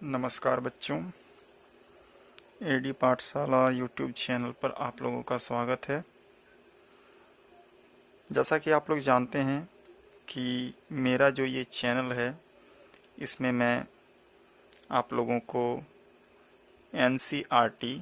नमस्कार बच्चों, एडी पाठशाला यूट्यूब चैनल पर आप लोगों का स्वागत है। जैसा कि आप लोग जानते हैं कि मेरा जो ये चैनल है इसमें मैं आप लोगों को NCERT,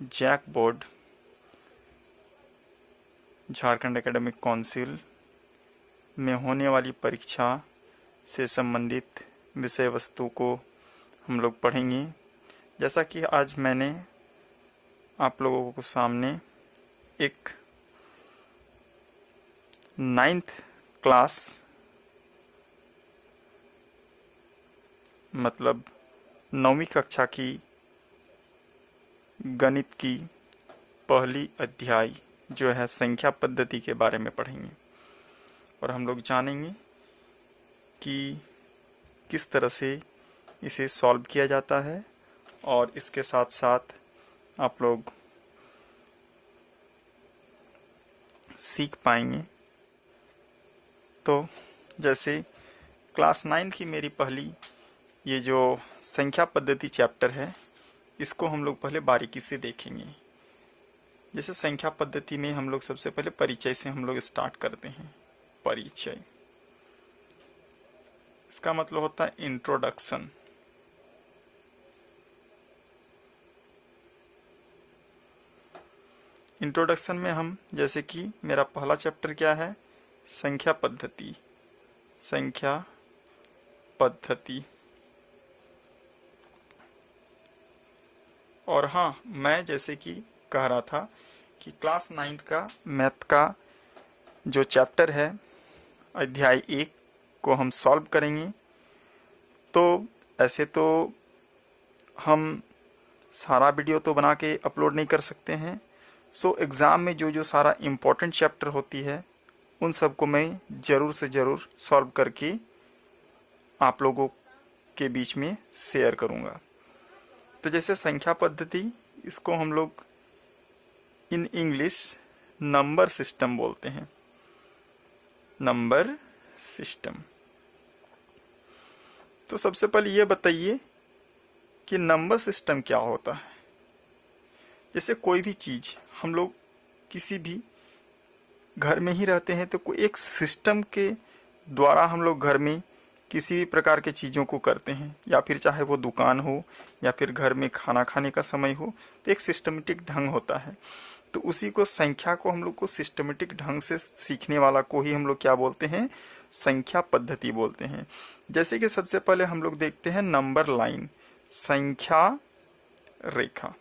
JAC board, Jharkhand academic council में होने वाली परीक्षा से संबंधित विषय वस्तु को हम लोग पढ़ेंगे। जैसा कि आज मैंने आप लोगों को सामने एक 9th क्लास मतलब 9वीं कक्षा की गणित की पहली अध्याय जो है संख्या पद्धति के बारे में पढ़ेंगे और हम लोग जानेंगे कि किस तरह से इसे सॉल्व किया जाता है और इसके साथ साथ आप लोग सीख पाएंगे। तो जैसे क्लास 9 की मेरी पहली ये जो संख्या पद्धति चैप्टर है इसको हम लोग पहले बारीकी से देखेंगे। जैसे संख्या पद्धति में हम लोग सबसे पहले परिचय से हम लोग स्टार्ट करते हैं। परिचय इसका मतलब होता है इंट्रोडक्शन। इंट्रोडक्शन में हम जैसे कि मेरा पहला चैप्टर क्या है, संख्या पद्धति। संख्या पद्धति और हाँ, मैं जैसे कि कह रहा था कि क्लास 9 का मैथ का जो चैप्टर है अध्याय 1 को हम सॉल्व करेंगे। तो ऐसे तो हम सारा वीडियो तो बना के अपलोड नहीं कर सकते हैं। सो एग्ज़ाम में जो जो सारा इम्पोर्टेंट चैप्टर होती है उन सब को मैं ज़रूर से ज़रूर सॉल्व करके आप लोगों के बीच में शेयर करूँगा। तो जैसे संख्या पद्धति इसको हम लोग इन इंग्लिश नंबर सिस्टम बोलते हैं। Number system. तो सबसे पहले ये बताइए कि नंबर सिस्टम क्या होता है। जैसे कोई भी चीज़ हम लोग किसी भी घर में ही रहते हैं तो कोई एक सिस्टम के द्वारा हम लोग घर में किसी भी प्रकार के चीज़ों को करते हैं, या फिर चाहे वो दुकान हो या फिर घर में खाना खाने का समय हो, तो एक सिस्टमेटिक ढंग होता है। तो उसी को संख्या को हम लोग को सिस्टमेटिक ढंग से सीखने वाला को ही हम लोग क्या बोलते हैं, संख्या पद्धति बोलते हैं। जैसे कि सबसे पहले हम लोग देखते हैं नंबर लाइन, संख्या रेखा।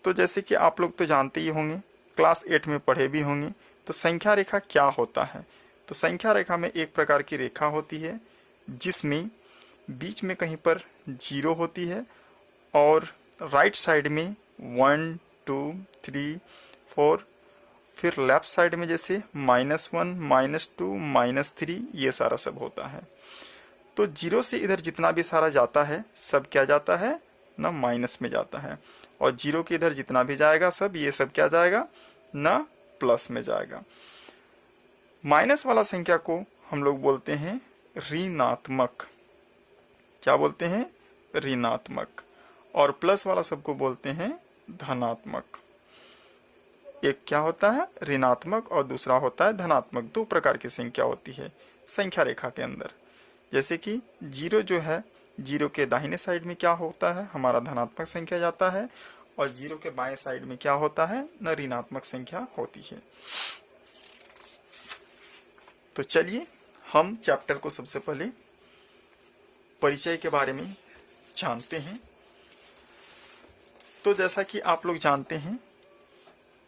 तो जैसे कि आप लोग तो जानते ही होंगे, क्लास 8 में पढ़े भी होंगे। तो संख्या रेखा क्या होता है। तो संख्या रेखा में एक प्रकार की रेखा होती है जिसमें बीच में कहीं पर 0 होती है और राइट साइड में 1 2 3 4, फिर लेफ्ट साइड में जैसे -1 -2 -3 ये सारा सब होता है। तो 0 से इधर जितना भी सारा जाता है सब क्या जाता है ना, माइनस में जाता है, और 0 के इधर जितना भी जाएगा सब ये सब क्या जाएगा ना, प्लस में जाएगा। माइनस वाला संख्या को हम लोग बोलते हैं ऋणात्मक। क्या बोलते हैं, ऋणात्मक। और प्लस वाला सबको बोलते हैं धनात्मक। एक क्या होता है ऋणात्मक और दूसरा होता है धनात्मक। दो प्रकार की संख्या होती है संख्या रेखा के अंदर। जैसे कि 0 जो है, 0 के दाहिने साइड में क्या होता है, हमारा धनात्मक संख्या जाता है, और 0 के बाएं साइड में क्या होता है न, ऋणात्मक संख्या होती है। तो चलिए हम चैप्टर को सबसे पहले परिचय के बारे में जानते हैं। तो जैसा कि आप लोग जानते हैं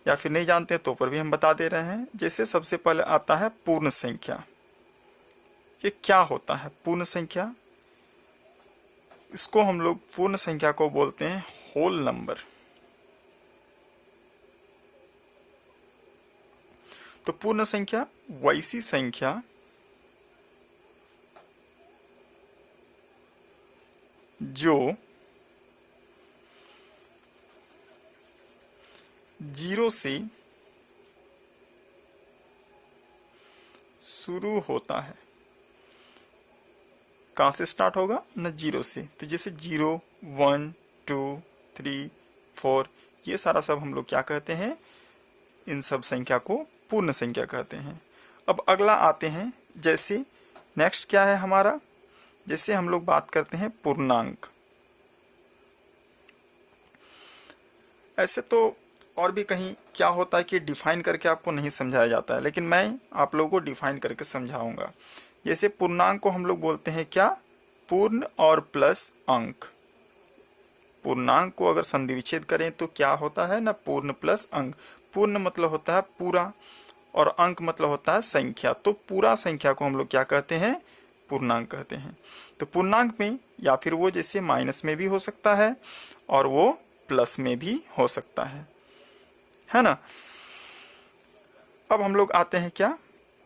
या फिर नहीं जानते तो पर भी हम बता दे रहे हैं। जैसे सबसे पहले आता है पूर्ण संख्या। ये क्या होता है पूर्ण संख्या, इसको हम लोग पूर्ण संख्या को बोलते हैं होल नंबर। तो पूर्ण संख्या वैसी संख्या जो 0 से शुरू होता है कहाँ से स्टार्ट होगा ना, 0 से। तो जैसे 0, 1, 2, 3, 4, ये सारा सब हम लोग क्या कहते हैं, इन सब संख्या को पूर्ण संख्या कहते हैं। अब अगला आते हैं, जैसे नेक्स्ट क्या है हमारा, जैसे हम लोग बात करते हैं पूर्णांक। ऐसे तो और भी कहीं क्या होता है कि डिफाइन करके आपको नहीं समझाया जाता है, लेकिन मैं आप लोगों को डिफाइन करके समझाऊंगा। जैसे पूर्णांक को हम लोग बोलते हैं क्या, पूर्ण और प्लस अंक। पूर्णांक को अगर संधि विच्छेद करें तो क्या होता है ना, पूर्ण प्लस अंक। पूर्ण मतलब होता है पूरा, और अंक मतलब होता है संख्या। तो पूरा संख्या को हम लोग क्या कहते हैं, पूर्णांक कहते हैं। तो पूर्णांक में या फिर वो जैसे माइनस में भी हो सकता है और वो प्लस में भी हो सकता है ना। अब हम लोग आते हैं क्या,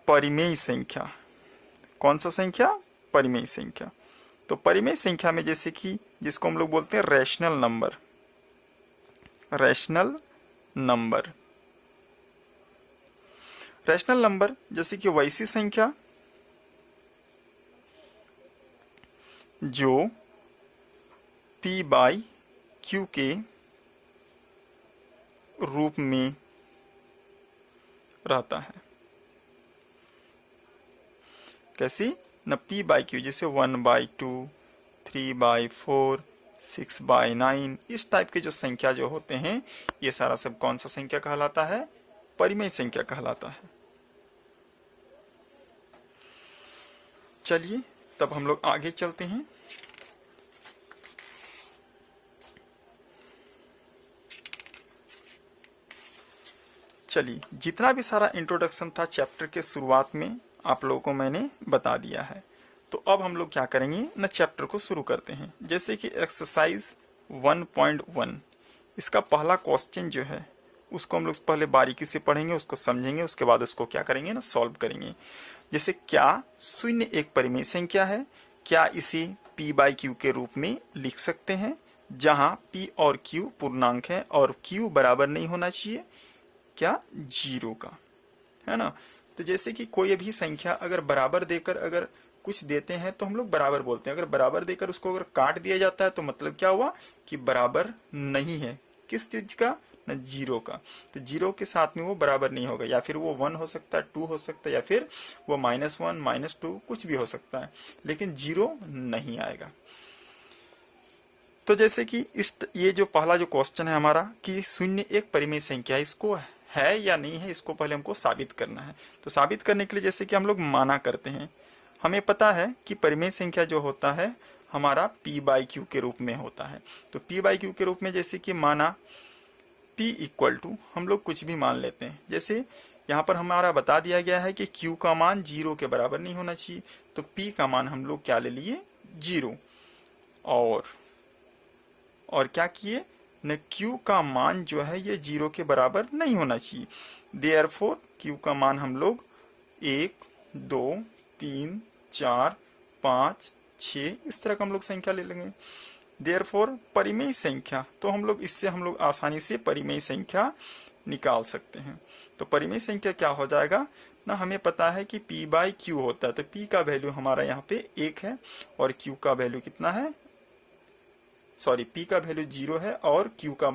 परिमेय संख्या। कौन सा संख्या, परिमेय संख्या। तो परिमेय संख्या में जैसे कि जिसको हम लोग बोलते हैं rational number. Rational number, rational number जैसे कि वैसी संख्या जो p बाई क्यू के रूप में रहता है। कैसी न, p बाई क्यू, जैसे 1/2, 3/4, 6/9, इस टाइप के जो संख्या जो होते हैं, ये सारा सब कौन सा संख्या कहलाता है, परिमेय संख्या कहलाता है। चलिए तब हम लोग आगे चलते हैं। चलिए, जितना भी सारा इंट्रोडक्शन था चैप्टर के शुरुआत में आप लोगों को मैंने बता दिया है। तो अब हम लोग क्या करेंगे ना, चैप्टर को शुरू करते हैं। जैसे कि एक्सरसाइज 1.1, इसका पहला क्वेश्चन जो है उसको हम लोग पहले बारीकी से पढ़ेंगे, उसको समझेंगे, उसके बाद उसको क्या करेंगे ना, सॉल्व करेंगे। जैसे क्या शून्य एक परिमेय संख्या है, क्या इसे p बाई क्यू के रूप में लिख सकते हैं, जहां p और q पूर्णांक है और q बराबर नहीं होना चाहिए क्या, 0 का, है ना। तो जैसे कि कोई भी संख्या अगर बराबर देकर अगर कुछ देते हैं तो हम लोग बराबर बोलते हैं। अगर बराबर देकर उसको अगर काट दिया जाता है तो मतलब क्या हुआ कि बराबर नहीं है, किस चीज का ना, 0 का। तो 0 के साथ में वो बराबर नहीं होगा, या फिर वो 1 हो सकता है, 2 हो सकता है, या फिर वो -1, -2 कुछ भी हो सकता है, लेकिन 0 नहीं आएगा। तो जैसे कि ये जो पहला जो क्वेश्चन है हमारा कि शून्य एक परिमेय संख्या, इसको है या नहीं है, इसको पहले हमको साबित करना है। तो साबित करने के लिए जैसे कि हम लोग माना करते हैं, हमें पता है कि परिमेय संख्या जो होता है हमारा p बाई क्यू के रूप में होता है। तो p बाई क्यू के रूप में जैसे कि माना p इक्वल टू, हम लोग कुछ भी मान लेते हैं। जैसे यहाँ पर हमारा बता दिया गया है कि q का मान 0 के बराबर नहीं होना चाहिए, तो p का मान हम लोग क्या ले लिए, 0। और क्या किए न, q का मान जो है ये 0 के बराबर नहीं होना चाहिए। देयरफॉर q का मान हम लोग 1, 2, 3, 4, 5, 6 इस तरह का हम लोग संख्या ले लेंगे। देयरफॉर परिमेय संख्या, तो हम लोग इससे हम लोग आसानी से परिमेय संख्या निकाल सकते हैं। तो परिमेय संख्या क्या हो जाएगा ना, हमें पता है कि p बाई क्यू होता है, तो p का वैल्यू हमारा यहाँ पे 1 है और q का वैल्यू कितना है, सॉरी p का वैल्यू 0 है और q का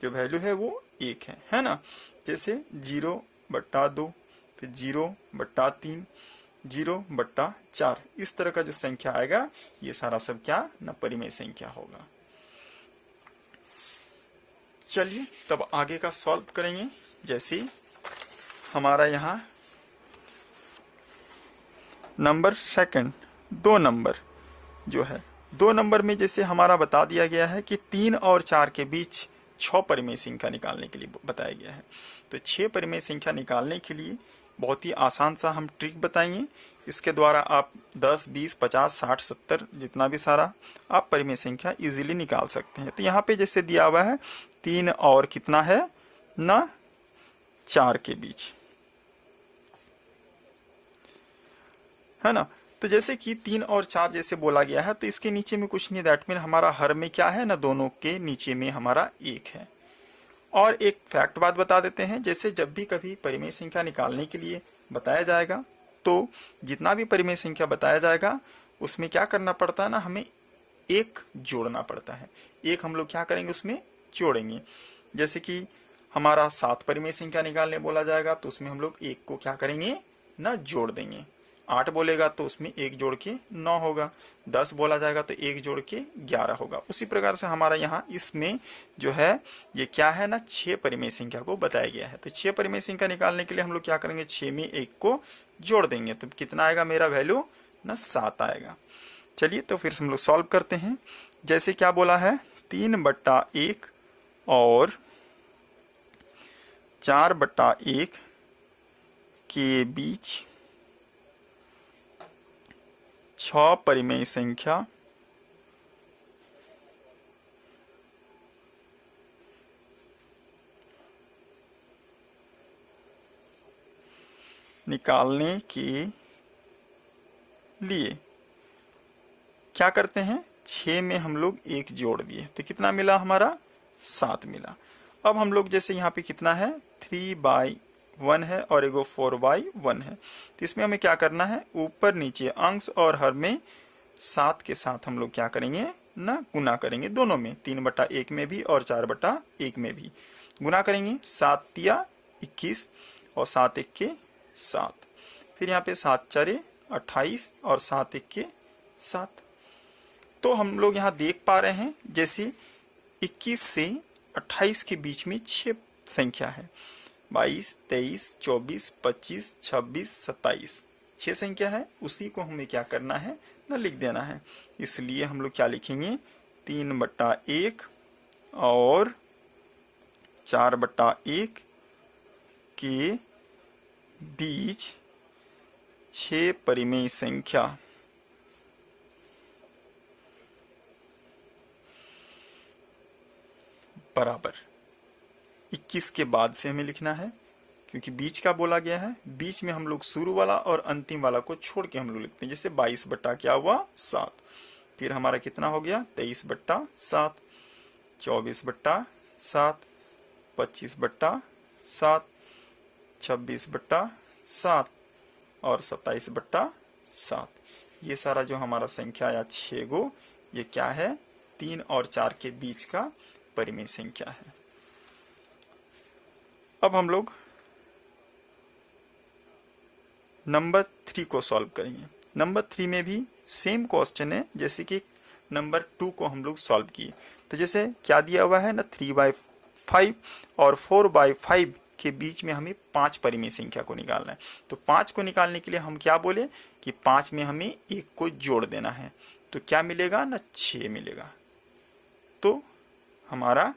जो वैल्यू है वो 1 है ना। जैसे 0/2, फिर 0/3, 0/4, इस तरह का जो संख्या आएगा ये सारा सब क्या ना, परिमेय संख्या होगा। चलिए तब आगे का सॉल्व करेंगे। जैसे हमारा यहाँ नंबर सेकंड, 2 नंबर जो है, 2 नंबर में जैसे हमारा बता दिया गया है कि 3 और 4 के बीच 6 परिमेय संख्या निकालने के लिए बताया गया है। तो 6 परिमेय संख्या निकालने के लिए बहुत ही आसान सा हम ट्रिक बताएंगे। इसके द्वारा आप 10, 20, 50, 60, 70 जितना भी सारा आप परिमेय संख्या इजीली निकाल सकते हैं। तो यहाँ पे जैसे दिया हुआ है 3 और कितना है ना, 4 के बीच, है ना। तो जैसे कि 3 और 4 जैसे बोला गया है, तो इसके नीचे में कुछ नहीं, दैट मीन हमारा हर में क्या है ना, दोनों के नीचे में हमारा 1 है। और एक फैक्ट बात बता देते हैं, जैसे जब भी कभी परिमेय संख्या निकालने के लिए बताया जाएगा, तो जितना भी परिमेय संख्या बताया जाएगा उसमें क्या करना पड़ता है ना, हमें एक जोड़ना पड़ता है। एक हम लोग क्या करेंगे, उसमें जोड़ेंगे। जैसे कि हमारा 7 परिमेय संख्या निकालने बोला जाएगा तो उसमें हम लोग एक को क्या करेंगे ना, जोड़ देंगे। 8 बोलेगा तो उसमें एक जोड़ के 9 होगा। 10 बोला जाएगा तो एक जोड़ के 11 होगा। उसी प्रकार से हमारा यहाँ इसमें जो है ये क्या है ना, 6 परिमेय संख्या को बताया गया है। तो 6 परिमेय संख्या निकालने के लिए हम लोग क्या करेंगे, 6 में एक को जोड़ देंगे तो कितना आएगा मेरा वैल्यू ना, 7 आएगा। चलिए तो फिर हम लोग सॉल्व करते हैं। जैसे क्या बोला है, 3/1 और 4/1 के बीच 6 परिमेय संख्या निकालने के लिए क्या करते हैं, 6 में हम लोग एक जोड़ दिए तो कितना मिला हमारा, 7 मिला। अब हम लोग जैसे यहाँ पे कितना है, 3/1 है और एगो 4/1 है। तो इसमें हमें क्या करना है, ऊपर नीचे अंश और हर में 7 के साथ हम लोग क्या करेंगे ना, गुना करेंगे दोनों में, 3/1 में भी और 4/1 में भी गुना करेंगे। 7 तिया 21 और 7 1 7। फिर यहाँ पे 7 4 28 और 7 1 7। तो हम लोग यहाँ देख पा रहे हैं जैसे 21 से 28 के बीच में 6 संख्या है, 22 23 24 25 26 27 6 संख्या है। उसी को हमें क्या करना है ना, लिख देना है। इसलिए हम लोग क्या लिखेंगे, 3/1 और 4/1 के बीच 6 परिमेय संख्या बराबर 21 के बाद से हमें लिखना है, क्योंकि बीच का बोला गया है। बीच में हम लोग शुरू वाला और अंतिम वाला को छोड़ के हम लोग लिखते हैं। जैसे 22 बट्टा क्या हुआ, 7। फिर हमारा कितना हो गया, 23/7, 24/7, 25/7, 26/7 और 27/7। ये सारा जो हमारा संख्या या 6 गो, ये क्या है, 3 और 4 के बीच का परिमेय संख्या है। अब हम लोग नंबर 3 को सॉल्व करेंगे। नंबर 3 में भी सेम क्वेश्चन है जैसे कि नंबर 2 को हम लोग सॉल्व किए। तो जैसे क्या दिया हुआ है ना, 3/5 और 4/5 के बीच में हमें 5 परिमेय संख्या को निकालना है। तो 5 को निकालने के लिए हम क्या बोले कि 5 में हमें एक को जोड़ देना है। तो क्या मिलेगा ना, 6 मिलेगा। तो हमारा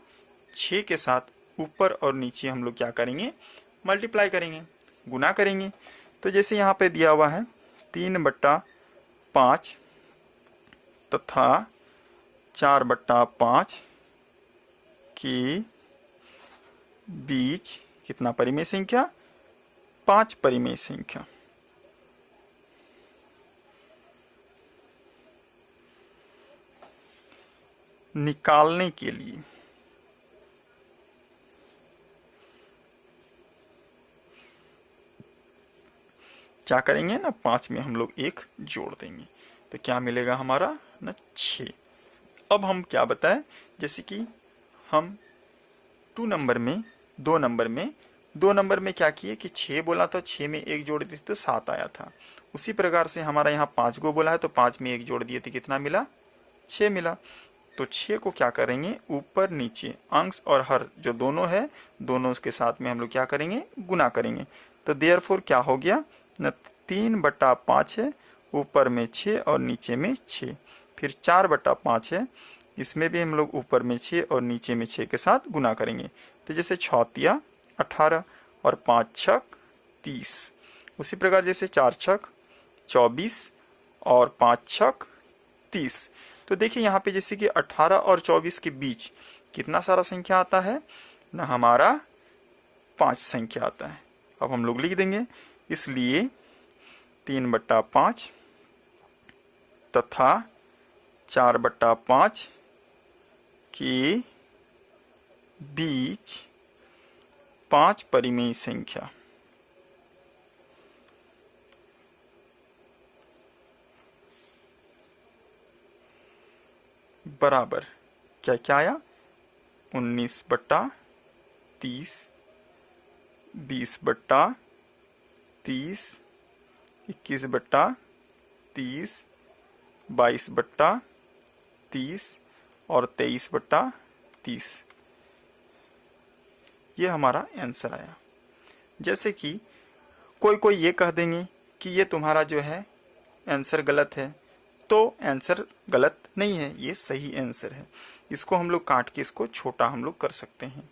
6 के साथ ऊपर और नीचे हम लोग क्या करेंगे, मल्टीप्लाई करेंगे, गुना करेंगे। तो जैसे यहाँ पे दिया हुआ है 3/5 तथा 4/5 के बीच कितना परिमेय संख्या, 5 परिमेय संख्या। निकालने के लिए क्या करेंगे ना, 5 में हम लोग एक जोड़ देंगे तो क्या मिलेगा हमारा ना, 6। अब हम क्या बताएं, जैसे कि हम 2 नंबर में क्या किए कि 6 बोला था, 6 में एक जोड़ दिए तो 7 आया था। उसी प्रकार से हमारा यहाँ 5 को बोला है तो 5 में एक जोड़ दिए तो कितना मिला, 6 मिला। तो 6 को क्या करेंगे, ऊपर नीचे अंश और हर जो दोनों है, दोनों के साथ में हम लोग क्या करेंगे, गुना करेंगे। तो देयरफॉर क्या हो गया न, 3/5 है, ऊपर में 6 और नीचे में 6। फिर 4/5 है, इसमें भी हम लोग ऊपर में 6 और नीचे में 6 के साथ गुना करेंगे। तो जैसे 6 तिया 18 और 5 छक 30। उसी प्रकार जैसे 4 छक 24 और 5 छक 30। तो देखिए यहाँ पे जैसे कि 18 और 24 के बीच कितना सारा संख्या आता है ना, हमारा 5 संख्या आता है। अब हम लोग लिख देंगे, इसलिए 3/5 तथा 4/5 के बीच 5 परिमेय संख्या बराबर क्या क्या आया, 19/30, 20/30, 21/30, 22/30 और 23/30। ये हमारा आंसर आया। जैसे कि कोई कोई ये कह देंगे कि ये तुम्हारा जो है आंसर गलत है, तो आंसर गलत नहीं है, ये सही आंसर है। इसको हम लोग काट के इसको छोटा हम लोग कर सकते हैं।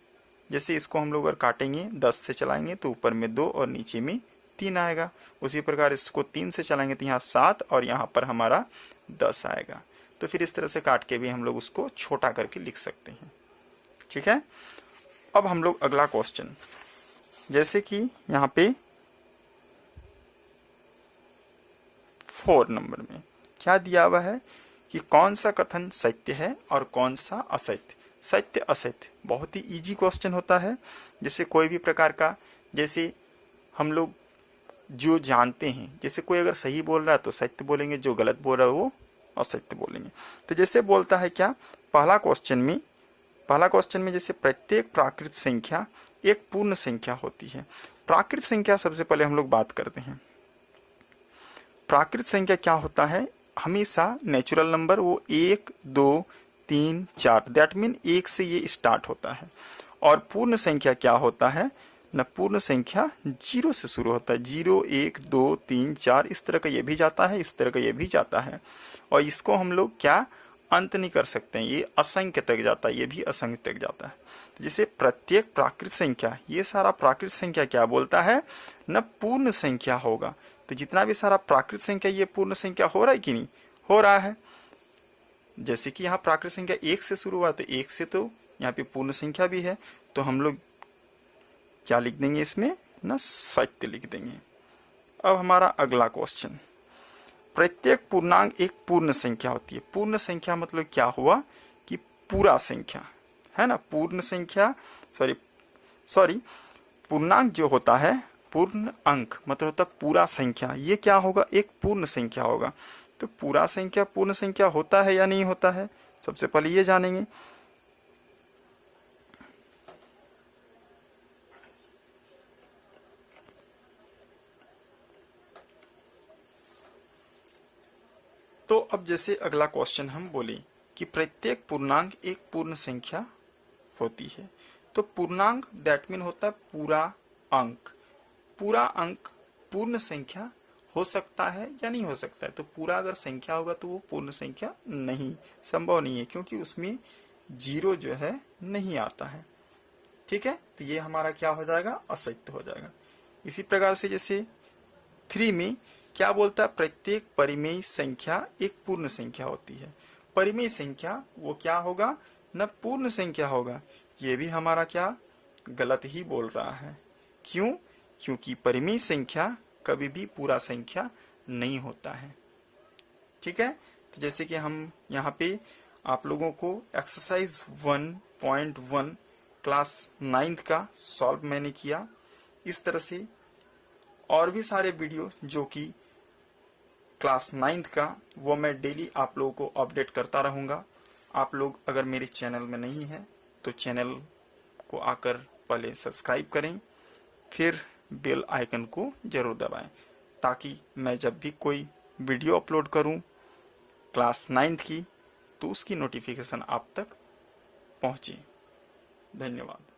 जैसे इसको हम लोग अगर काटेंगे 10 से चलाएंगे तो ऊपर में 2 और नीचे में 3 आएगा। उसी प्रकार इसको 3 से चलाएंगे तो यहाँ 7 और यहाँ पर हमारा 10 आएगा। तो फिर इस तरह से काट के भी हम लोग उसको छोटा करके लिख सकते हैं। ठीक है। अब हम लोग अगला क्वेश्चन, जैसे कि यहाँ पे 4 नंबर में क्या दिया हुआ है कि कौन सा कथन सत्य है और कौन सा असत्य। सत्य असत्य बहुत ही इजी क्वेश्चन होता है। जैसे कोई भी प्रकार का, जैसे हम लोग जो जानते हैं, जैसे कोई अगर सही बोल रहा है तो सत्य बोलेंगे, जो गलत बोल रहा है वो असत्य बोलेंगे। तो जैसे बोलता है क्या, पहला क्वेश्चन में जैसे प्रत्येक प्राकृत संख्या एक पूर्ण संख्या होती है। प्राकृत संख्या सबसे पहले हम लोग बात करते हैं। प्राकृत संख्या क्या होता है, हमेशा नेचुरल नंबर वो 1 2 3 4 दैट मीन 1 से ये स्टार्ट होता है। और पूर्ण संख्या क्या होता है न, पूर्ण संख्या 0 से शुरू होता है। 0 1 2 3 4 इस तरह का ये भी जाता है, इस तरह का ये भी जाता है। और इसको हम लोग क्या अंत नहीं कर सकते हैं, ये असंख्य तक जाता है, ये भी असंख्य तक जाता है। तो जैसे प्रत्येक प्राकृत संख्या, ये सारा प्राकृत संख्या क्या बोलता है न, पूर्ण संख्या होगा। तो जितना भी सारा प्राकृत संख्या ये पूर्ण संख्या हो रहा है कि नहीं हो रहा है। जैसे कि यहाँ प्राकृत संख्या 1 से शुरू हुआ, तो 1 से तो यहाँ पे पूर्ण संख्या भी है, तो हम लोग क्या लिख देंगे इसमें न, सत्य लिख देंगे। अब हमारा अगला क्वेश्चन, प्रत्येक पूर्णांक एक पूर्ण संख्या होती है। पूर्ण संख्या मतलब क्या हुआ कि पूरा संख्या है ना, पूर्ण संख्या सॉरी पूर्णांक जो होता है, पूर्ण अंक मतलब होता पूरा संख्या, ये क्या होगा एक पूर्ण संख्या होगा। तो पूरा संख्या पूर्ण संख्या होता है या नहीं होता है, सबसे पहले ये जानेंगे। तो अब जैसे अगला क्वेश्चन हम बोले कि प्रत्येक पूर्णांक एक पूर्ण संख्या होती है। तो पूर्णांक दैट मीन होता है पूरा अंक। पूरा अंक पूर्ण संख्या हो सकता है या नहीं हो सकता है। तो पूरा अगर संख्या होगा तो वो पूर्ण संख्या नहीं, संभव नहीं है, क्योंकि उसमें 0 जो है नहीं आता है। ठीक है, तो ये हमारा क्या हो जाएगा, असत्य हो जाएगा। इसी प्रकार से जैसे 3 में क्या बोलता है, प्रत्येक परिमेय संख्या एक पूर्ण संख्या होती है। परिमेय संख्या वो क्या होगा न, पूर्ण संख्या होगा। ये भी हमारा क्या गलत ही बोल रहा है। क्यों, क्योंकि परिमेय संख्या कभी भी पूरा संख्या नहीं होता है। ठीक है, तो जैसे कि हम यहाँ पे आप लोगों को एक्सरसाइज 1.1 क्लास 9th का सॉल्व मैंने किया। इस तरह से और भी सारे वीडियो जो कि क्लास 9th का, वो मैं डेली आप लोगों को अपडेट करता रहूँगा। आप लोग अगर मेरे चैनल में नहीं हैं तो चैनल को आकर पहले सब्सक्राइब करें, फिर बेल आइकन को ज़रूर दबाएं, ताकि मैं जब भी कोई वीडियो अपलोड करूं क्लास 9th की तो उसकी नोटिफिकेशन आप तक पहुंचे। धन्यवाद।